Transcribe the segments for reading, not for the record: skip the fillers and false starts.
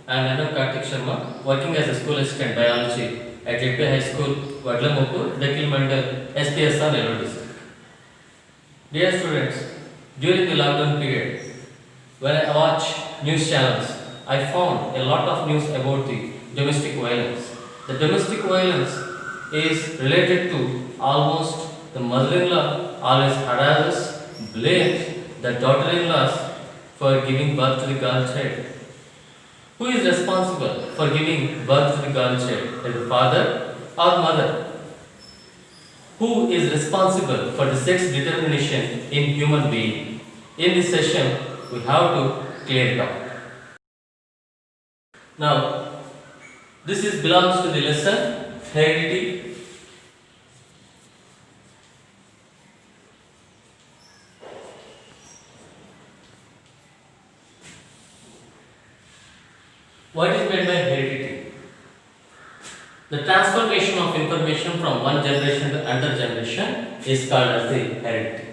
I am Anand Karthik Sharma, working as a school assistant biology at JP High School, Vadlamukku, Dakil Mandal, SPSR, Nellore district. Dear students, during the lockdown period, when I watch news channels, I found a lot of news about the domestic violence. The domestic violence is related to almost the mother-in-law always harasses, blames the daughter-in-laws for giving birth to the girl child. Who is responsible for giving birth to the girl child? Is the father or mother? Who is responsible for the sex determination in human being? In this session, we have to clear it out. Now, this belongs to the lesson heredity. What is meant by heredity? The transformation of information from one generation to another generation is called as the heredity.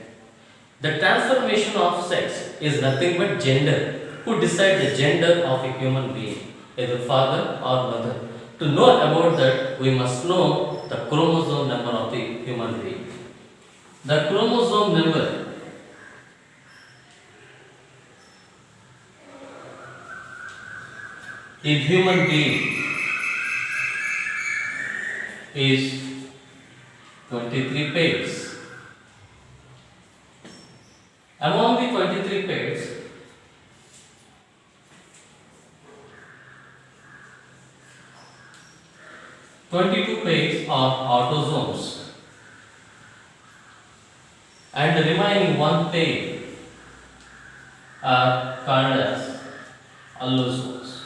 The transformation of sex is nothing but gender. Who decides the gender of a human being? Either father or mother. To know about that, we must know the chromosome number of the human being. The chromosome number in human being is 23 pairs. Among the 23 pairs, pairs are autosomes and the remaining one pair are called as allosomes.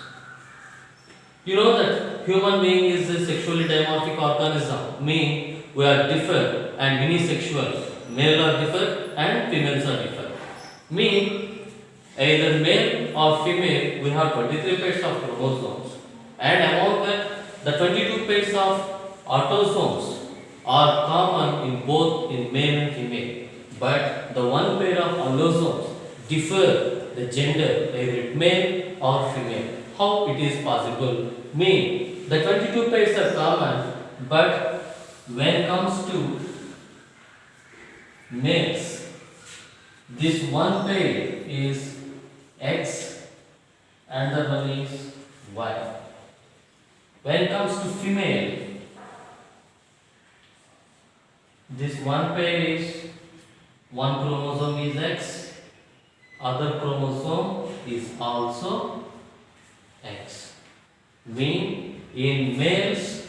You know that human being is a sexually dimorphic organism, meaning we are different and unisexual. Male are different and females are different. Meaning either male or female, we have 23 pairs of chromosomes, and among that, the 22 pairs of autosomes are common in both in male and female. But the one pair of allosomes differ the gender, either it male or female. How it is possible? Mean the 22 pairs are common, but when it comes to males, this one pair is X and the one is Y. When it comes to female, this one pair is one chromosome is X, other chromosome is also X. Mean in males,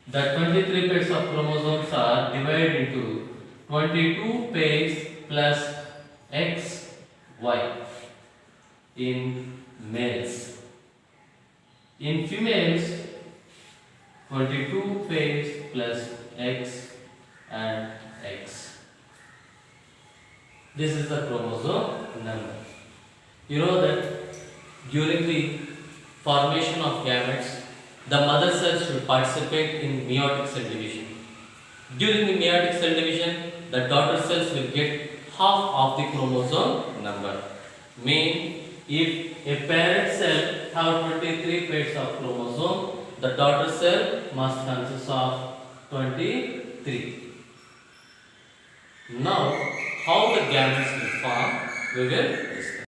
the 23 pairs of chromosomes are divided into 22 pairs plus X, Y in males. In females, 22 pairs plus X and X. This is the chromosome number. You know that during the formation of gametes, the mother cells should participate in meiotic cell division. During the meiotic cell division, the daughter cells will get half of the chromosome number. Mean if a parent cell have 23 pairs of chromosome, the daughter cell must consist of 23. Now, how the gametes will form, we will discuss.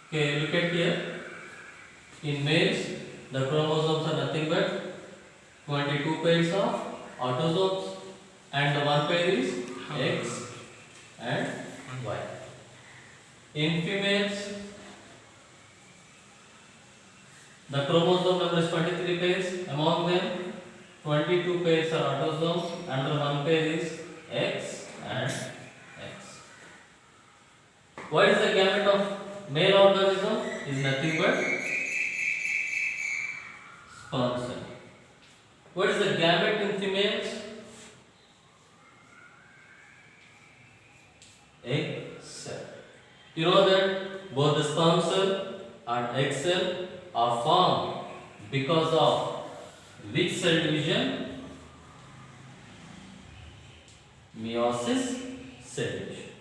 Okay, look at here. In males, the chromosomes are nothing but 22 pairs of autosomes, and the one pair is X and Y. In females, the chromosome number is 23 pairs. Among them, 22 pairs are autosomes, and the one pair is X and X. What is the gamete of male organism? Is nothing but sperm cell. What is the gamete in females? Egg cell. You know that both the sperm cell and egg cell are formed because of which cell division? Meiosis cell division.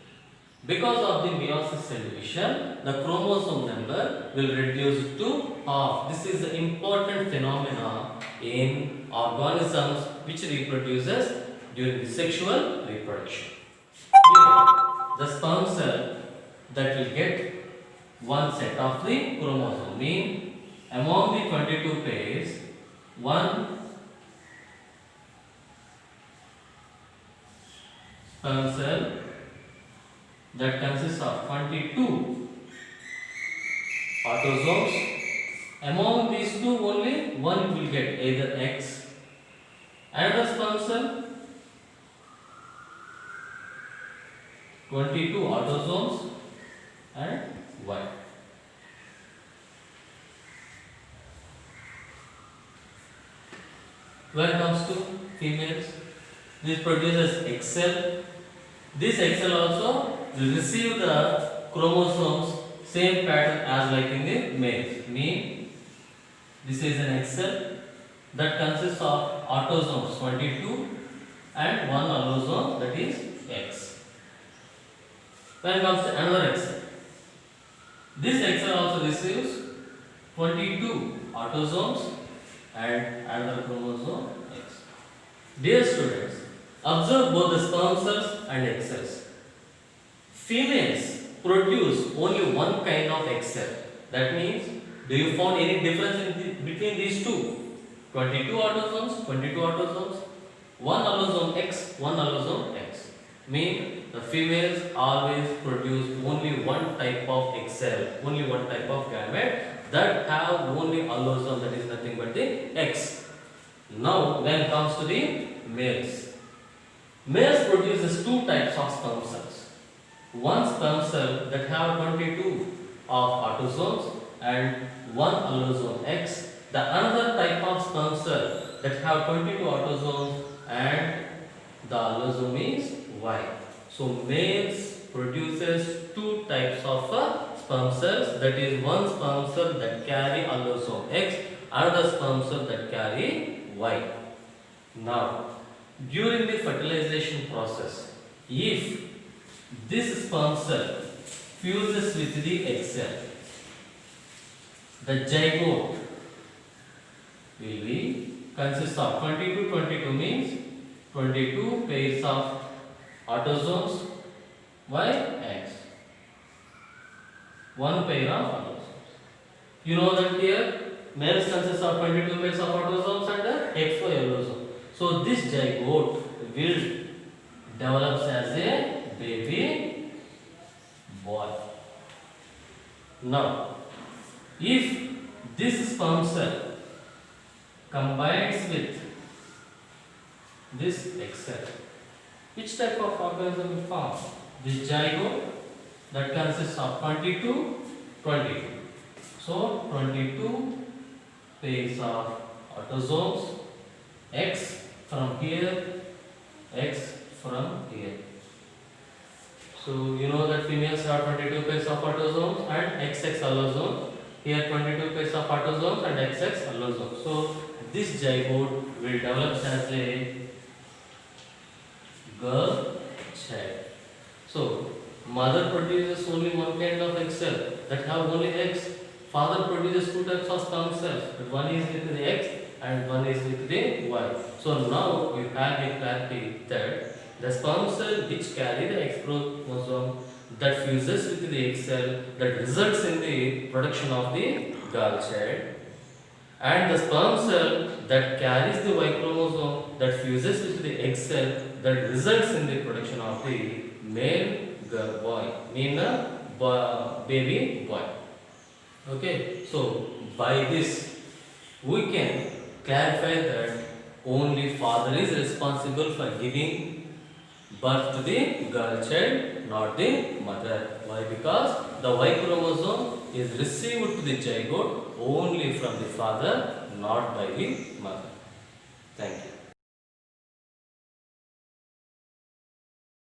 Because of the meiosis cell division, the chromosome number will reduce to half. This is an important phenomena in organisms which reproduces during the sexual reproduction. Here, the sperm cell that will get one set of the chromosome, mean among the 22 pairs, one sperm cell that consists of 22 autosomes. Among these two, only one will get either X. Another sperm cell, 22 autosomes and Y. When it comes to females, this produces X cell. This X cell also will receive the chromosomes same pattern as like in the males. Mean this is an X cell that consists of autosomes 22 and one allosome, that is X. When it comes to another X cell, this X cell also receives 22 autosomes and another chromosome X. Dear students, observe both the sperm cells and X cells. Females produce only one kind of X cell. That means, do you find any difference between these two? 22 autosomes, one allosome X, one allosome X. Mean the females always produce only one type of X cell, only one type of gamete that have only allosome, that is nothing but the X. Now, when it comes to the males, males produces two types of sperm cells. One sperm cell that have 22 of autosomes and one allosome X. The another type of sperm cell that have 22 autosomes and the allosome is Y. So males produces two types of sperm cells, that is one sperm cell that carry allosome X, another sperm cell that carry Y. Now, during the fertilization process, if this sperm cell fuses with the egg cell, the zygote will be consist of 22 means 22 pairs of autosomes Y, X. One pair of autosomes. You know that here males consist of 22 pairs of autosomes and XY allosome. So this zygote will develop as a baby boy. Now, if this sperm cell combines with this egg cell, which type of organism will form? This zygote that consists of 22. So 22 pairs of autosomes, X from here, X from here. So you know that females have 22 pairs of autosomes and XX allosomes. Here 22 pairs of autosomes and XX allosomes. So this zygote will develop as a girl child. So mother produces only one kind of X cell that have only X. Father produces two types of sperm cells, but one is with the X and one is with the Y. So now you have a clarity that the sperm cell which carry the X chromosome that fuses with the X cell that results in the production of the girl child, and the sperm cell that carries the Y chromosome that fuses with the X cell that results in the production of the male girl boy, mean a baby boy. Okay, so by this we can clarify that only father is responsible for giving birth to the girl child, not the mother. Why? Because the Y chromosome is received to the zygote only from the father, not by the mother. Thank you.